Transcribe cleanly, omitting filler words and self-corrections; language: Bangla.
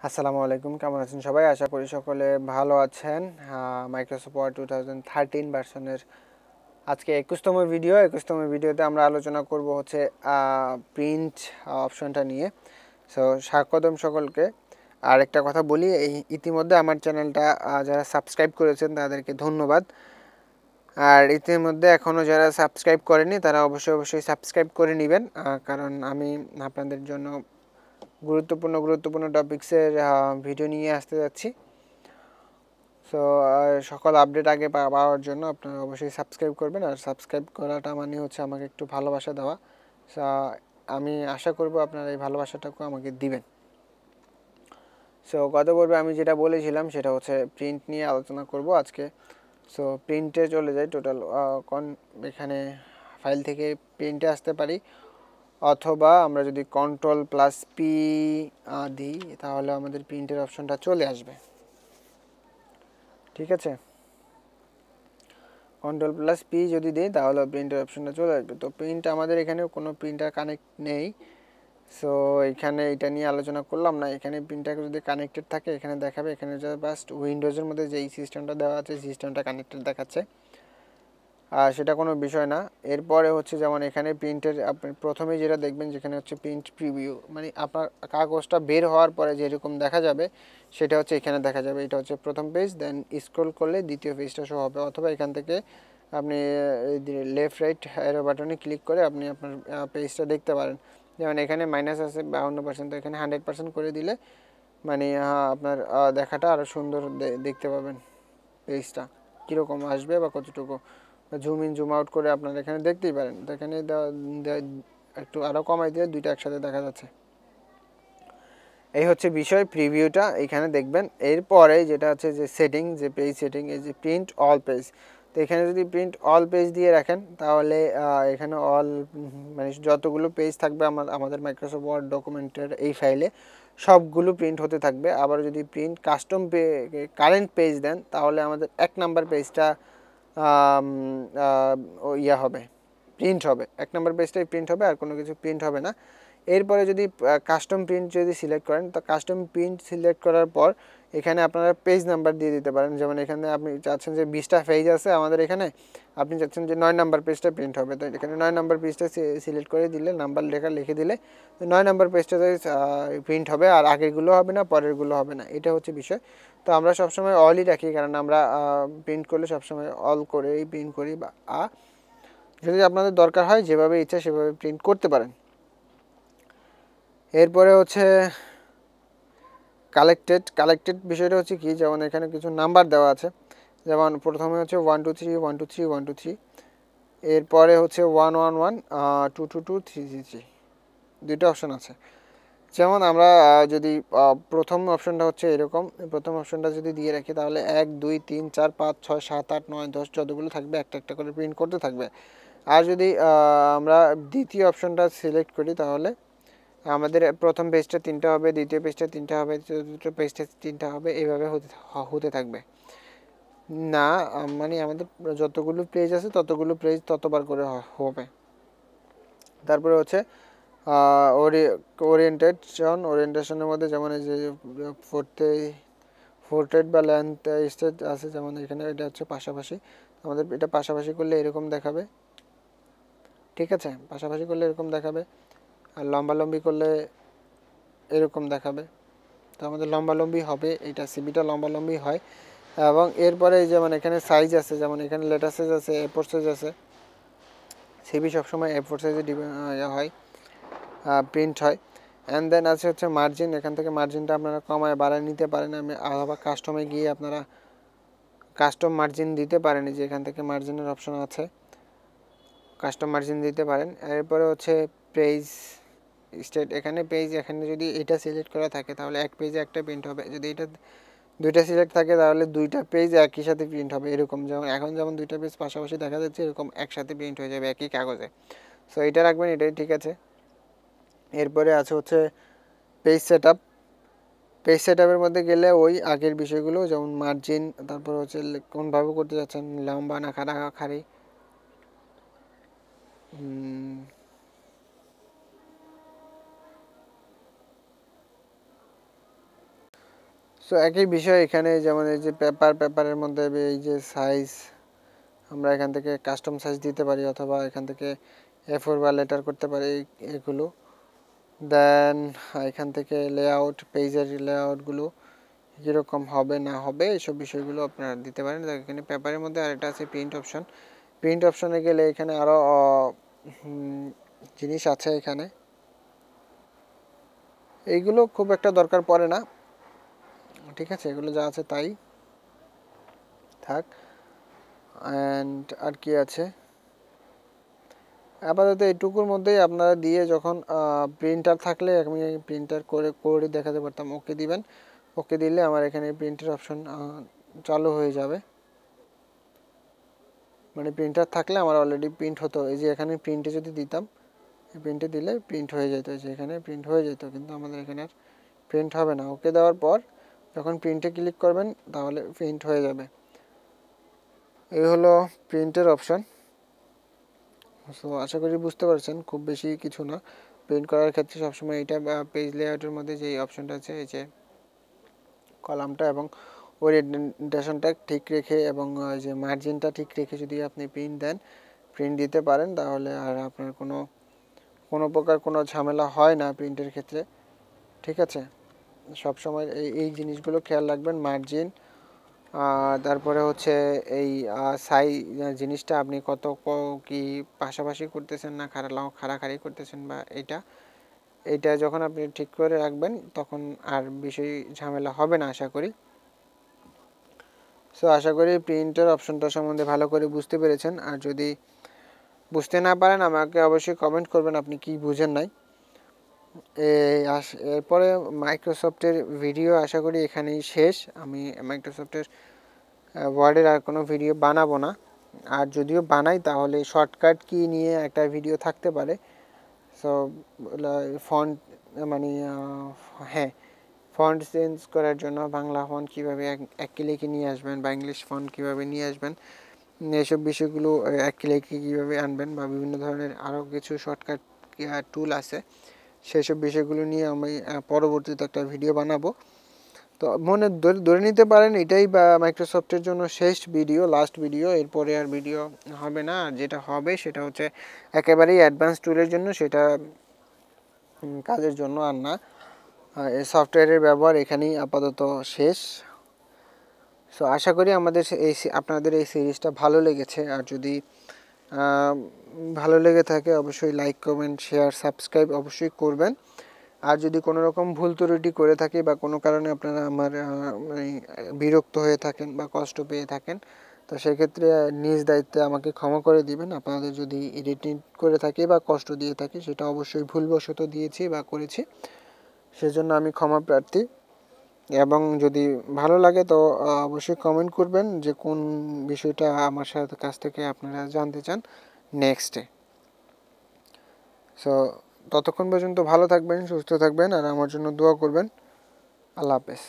আসসালামু আলাইকুম, কেমন আছেন সবাই? আশা করি সকলে ভালো আছেন। মাইক্রোসফট ওয়ার্ড 2013 ভার্সনের আজকে 21তম ভিডিওতে আমরা আলোচনা করব হচ্ছে প্রিন্ট অপশনটা নিয়ে। সো স্বাগতম সকলকে। আর একটা কথা বলি, এই ইতিমধ্যে আমার চ্যানেলটা যারা সাবস্ক্রাইব করেছেন তাদেরকে ধন্যবাদ। আর ইতিমধ্যে এখনও যারা সাবস্ক্রাইব করেনি তারা অবশ্যই সাবস্ক্রাইব করে নেবেন, কারণ আমি আপনাদের জন্য গুরুত্বপূর্ণ টপিক্সের ভিডিও নিয়ে আসতে যাচ্ছি। সো সকল আপডেট আগে পাওয়ার জন্য আপনারা অবশ্যই সাবস্ক্রাইব করবেন। আর সাবস্ক্রাইব করাটা মানে হচ্ছে আমাকে একটু ভালোবাসা দেওয়া। সো আমি আশা করব আপনারা এই ভালোবাসাটাকে আমাকে দিবেন। সো গত পর্বে আমি যেটা বলেছিলাম সেটা হচ্ছে প্রিন্ট নিয়ে আলোচনা করব আজকে। সো প্রিন্টে চলে যাই। টোটাল এখানে ফাইল থেকে প্রিন্টে আসতে পারি, অথবা আমরা যদি Ctrl+P দিই তাহলে আমাদের প্রিন্টের অপশনটা চলে আসবে। ঠিক আছে, Ctrl+P যদি দিই তাহলে প্রিন্টের অপশনটা চলে আসবে। তো প্রিন্ট আমাদের এখানে কোনো প্রিন্টার কানেক্ট নেই, সো এখানে এটা নিয়ে আলোচনা করলাম না। এখানে প্রিন্টার যদি কানেক্টেড থাকে এখানে দেখাবে, এখানে জাস্ট উইন্ডোজের মধ্যে যেই সিস্টেমটা দেওয়া আছে সিস্টেমটা কানেক্টেড দেখাচ্ছে, আর সেটা কোনো বিষয় না। এরপরে হচ্ছে যেমন এখানে প্রিন্টের আপনি প্রথমে যেটা দেখবেন যেখানে হচ্ছে প্রিন্ট প্রিভিউ, মানে আপনার কাগজটা বের হওয়ার পরে যেরকম দেখা যাবে সেটা হচ্ছে এখানে দেখা যাবে। এটা হচ্ছে প্রথম পেজ, দেন স্ক্রল করলে দ্বিতীয় পেজটা শো হবে, অথবা এখান থেকে আপনি লেফট রাইট অ্যারো বাটনে ক্লিক করে আপনি আপনার পেজটা দেখতে পারেন। যেমন এখানে মাইনাস আছে 52%, তো এখানে 100% করে দিলে মানে আপনার দেখাটা আরও সুন্দর দেখতে পাবেন। পেজটা কীরকম আসবে বা কতটুকু জুম ইন জুম আউট করে আপনারা এখানে দেখতেই পারেন। তো এখানে একটু আরও কমাই দিয়ে দুইটা একসাথে দেখা যাচ্ছে। এই হচ্ছে বিষয় প্রিভিউটা, এখানে দেখবেন। এরপরে যেটা হচ্ছে যে সেটিং, যে পেজ সেটিং, এই যে প্রিন্ট অল পেজ। তো এখানে যদি প্রিন্ট অল পেজ দিয়ে রাখেন তাহলে এখানে অল মানে যতগুলো পেজ থাকবে আমাদের মাইক্রোসফট ওয়ার্ড ডকুমেন্টের এই ফাইলে সবগুলো প্রিন্ট হতে থাকবে। আবার যদি প্রিন্ট কাস্টম কারেন্ট পেজ দেন তাহলে আমাদের 1 নাম্বার পেজটা হবে, প্রিন্ট হবে। 1 নাম্বার পেজটাই প্রিন্ট হবে, আর কোনো কিছু প্রিন্ট হবে না। এরপরে যদি কাস্টম প্রিন্ট যদি সিলেক্ট করেন, তো কাস্টম প্রিন্ট সিলেক্ট করার পর এখানে আপনারা পেজ নাম্বার দিয়ে দিতে পারেন। যেমন এখানে আপনি চাচ্ছেন যে 20টা পেজ আছে আমাদের এখানে, আপনি চাচ্ছেন যে 9 নাম্বার পেজটা প্রিন্ট হবে, তো এখানে 9 নাম্বার পেজটা সিলেক্ট করে দিলে নাম্বার লিখে দিলে 9 নাম্বার পেজটা প্রিন্ট হবে, আর আগেরগুলো হবে না, পরেরগুলো হবে না। এটা হচ্ছে বিষয়। তো আমরা সবসময় অলই রাখি, কারণ আমরা প্রিন্ট করলে সবসময় অল করেই প্রিন্ট করি। বা যদি আপনাদের দরকার হয় যেভাবে ইচ্ছা সেভাবে প্রিন্ট করতে পারেন। এরপরে হচ্ছে কালেক্টেড বিষয়টা হচ্ছে কি, যেমন এখানে কিছু নাম্বার দেওয়া আছে। যেমন প্রথমে হচ্ছে 1 2 3 1 2 3 1 2 3, এরপরে হচ্ছে 1 1 1 2 2 2 3 3 3, দুইটা অপশন আছে। যেমন আমরা যদি প্রথম অপশনটা হচ্ছে এরকম, প্রথম অপশনটা যদি দিয়ে রাখি তাহলে 1 2 3 4 5 6 7 8 9 10 যতগুলো থাকবে একটা একটা করে প্রিন্ট করতে থাকবে। আর যদি আমরা দ্বিতীয় অপশনটা সিলেক্ট করি তাহলে আমাদের প্রথম পেজটা 3টা হবে, দ্বিতীয় পেজটা 3টা হবে, চতুর্থ পেজটা 3টা হবে, এইভাবে হতে থাকবে না। মানে আমাদের যতগুলো পেজ আছে ততগুলো পেজ ততবার করে হবে। তারপরে হচ্ছে ওরিয়েন্টেশনের মধ্যে যেমন এই যে পোর্ট্রেট বা লেন্থ স্টেজ আছে, যেমন এখানে এটা হচ্ছে পাশাপাশি। আমাদের এটা পাশাপাশি করলে এরকম দেখাবে, ঠিক আছে? পাশাপাশি করলে এরকম দেখাবে, আর লম্বালম্বি করলে এরকম দেখাবে। তো আমাদের লম্বালম্বি হবে, এটা সিবিটা লম্বালম্বি হয়। এবং এরপরে যেমন এখানে সাইজ আছে, যেমন এখানে লেটার সাইজ আছে, A4 সাইজ আছে। সিবি সবসময় A4 সাইজে হয়, প্রিন্ট হয়। অ্যান্ড দেন আছে হচ্ছে মার্জিন। এখান থেকে মার্জিনটা আপনারা কমায় বাড়ায় নিতে পারেন। আবার কাস্টমে গিয়ে আপনারা কাস্টম মার্জিন দিতে পারেন, যে এখান থেকে মার্জিনের অপশন আছে, কাস্টম মার্জিন দিতে পারেন। এরপরে হচ্ছে পেজ স্টেট, এখানে যদি এটা সিলেক্ট করা থাকে তাহলে এক পেজে একটা প্রিন্ট হবে, যদি এটা দুইটা সিলেক্ট থাকে তাহলে দুইটা পেজ একই সাথে প্রিন্ট হবে। এরকম যেমন দুইটা পেজ পাশাপাশি দেখা যাচ্ছে, এরকম একসাথে প্রিন্ট হয়ে যাবে একই কাগজে। সো এটা রাখবেন, এটাই ঠিক আছে। এরপরে আছে হচ্ছে পেজ সেটআপের মধ্যে গেলে ওই আগের বিষয়গুলো, যেমন মার্জিন, তারপর হচ্ছে কোনভাবে করতে যাচ্ছেন, লম্বা না খাড়ি, সো একই বিষয় এখানে, যেমন এই যে পেপারের মধ্যে এই যে সাইজ, আমরা এখান থেকে কাস্টম সাইজ দিতে পারি, অথবা এখান থেকে A4 বা লেটার করতে পারি এগুলো। দেন এখান থেকে লেআউট, পেজের লেআউটগুলো কীরকম হবে না হবে এইসব বিষয়গুলো আপনারা দিতে পারেন। এখানে পেপারের মধ্যে আরেকটা আছে প্রিন্ট অপশন। প্রিন্ট অপশনে গেলে এখানে আরও জিনিস আছে। এখানে এইগুলো খুব একটা দরকার পড়ে না, ঠিক আছে, এগুলো যা আছে তাই থাক। অ্যান্ড আর কি আছে, আপাতত এইটুকুর মধ্যেই আপনারা দিয়ে, যখন প্রিন্টার থাকলে আমি প্রিন্টার করে দেখাতে পারতাম। ওকে দিবেন, ওকে দিলে আমার এখানে প্রিন্টের অপশন চালু হয়ে যাবে। মানে প্রিন্টার থাকলে আমার অলরেডি প্রিন্ট হতো। এই যে এখানে প্রিন্টে যদি দিতাম, প্রিন্টে দিলে প্রিন্ট হয়ে যেত, যে এখানে প্রিন্ট হয়ে যেত, কিন্তু আমাদের এখানে আর প্রিন্ট হবে না। ওকে দেওয়ার পর যখন প্রিন্টে ক্লিক করবেন তাহলে প্রিন্ট হয়ে যাবে। এই হলো প্রিন্টের অপশন। সো আশা করি বুঝতে পারছেন, খুব বেশি কিছু না। প্রিন্ট করার ক্ষেত্রে সবসময় এটা বা পেজ লেআউটের মধ্যে যে অপশনটা আছে, এই যে কলামটা এবং ওরিয়েন্টেশনটা ঠিক রেখে এবং যে মার্জিনটা ঠিক রেখে যদি আপনি প্রিন্ট দিতে পারেন, তাহলে আর আপনার কোনো প্রকার কোনো ঝামেলা হয় না প্রিন্টের ক্ষেত্রে, ঠিক আছে। সবসময় এই জিনিসগুলো খেয়াল রাখবেন, মার্জিন, তারপরে হচ্ছে এই জিনিসটা আপনি কত কি পাশাপাশি করতেছেন না খাড়াখাড়ি করতেছেন, বা এইটা যখন আপনি ঠিক করে রাখবেন তখন আর বিষয় ঝামেলা হবে না আশা করি। সো আশা করি প্রিন্টের অপশনটা সম্বন্ধে ভালো করে বুঝতে পেরেছেন। আর যদি বুঝতে না পারেন আমাকে অবশ্যই কমেন্ট করবেন আপনি কি বুঝেন নাই। এরপরে মাইক্রোসফটের ভিডিও আশা করি এখানেই শেষ। আমি মাইক্রোসফটের ওয়ার্ডের আর কোনো ভিডিও বানাবো না। আর যদিও বানাই তাহলে শর্টকাট কি নিয়ে একটা ভিডিও থাকতে পারে। সো ফন্ট মানে হ্যাঁ, ফন্ট চেঞ্জ করার জন্য বাংলা ফন্ট কীভাবে এক ক্লিকে নিয়ে আসবেন, বা ইংলিশ ফন্ট কীভাবে নিয়ে আসবেন, এইসব বিষয়গুলো এক ক্লিকে কীভাবে আনবেন, বা বিভিন্ন ধরনের আরও কিছু শর্টকাট টুল আছে, সেসব বিষয়গুলো নিয়ে আমি পরবর্তীতে একটা ভিডিও বানাবো। তো মনে ধরে নিতে পারেন এটাই বা মাইক্রোসফটের জন্য শেষ ভিডিও, লাস্ট ভিডিও। এরপরে আর ভিডিও হবে না। আর যেটা হবে সেটা হচ্ছে একেবারেই অ্যাডভান্স টুলের জন্য, সেটা কাজের জন্য আর না। এই সফটওয়্যারের ব্যবহার এখানেই আপাতত শেষ। সো আশা করি আপনাদের এই সিরিজটা ভালো লেগেছে। আর যদি ভালো লেগে থাকে অবশ্যই লাইক, কমেন্ট, শেয়ার, সাবস্ক্রাইব অবশ্যই করবেন। আর যদি কোনো রকম ভুল ত্রুটি করে থাকি বা কোনো কারণে আপনারা আমার মানে বিরক্ত হয়ে থাকেন বা কষ্ট পেয়ে থাকেন, তো সেক্ষেত্রে নিজ দায়িত্বে আমাকে ক্ষমা করে দিবেন। আপনাদের যদি এডিটিং করে থাকি বা কষ্ট দিয়ে থাকি, সেটা অবশ্যই ভুলবশত দিয়েছি বা করেছি, সেজন্য আমি ক্ষমা প্রার্থী। এবং যদি ভালো লাগে তো অবশ্যই কমেন্ট করবেন যে কোন বিষয়টা আমার কাছ থেকে আপনারা জানতে চান নেক্সটে। সো ততক্ষণ পর্যন্ত ভালো থাকবেন, সুস্থ থাকবেন, আর আমার জন্য দোয়া করবেন। আল্লাহ হাফেজ।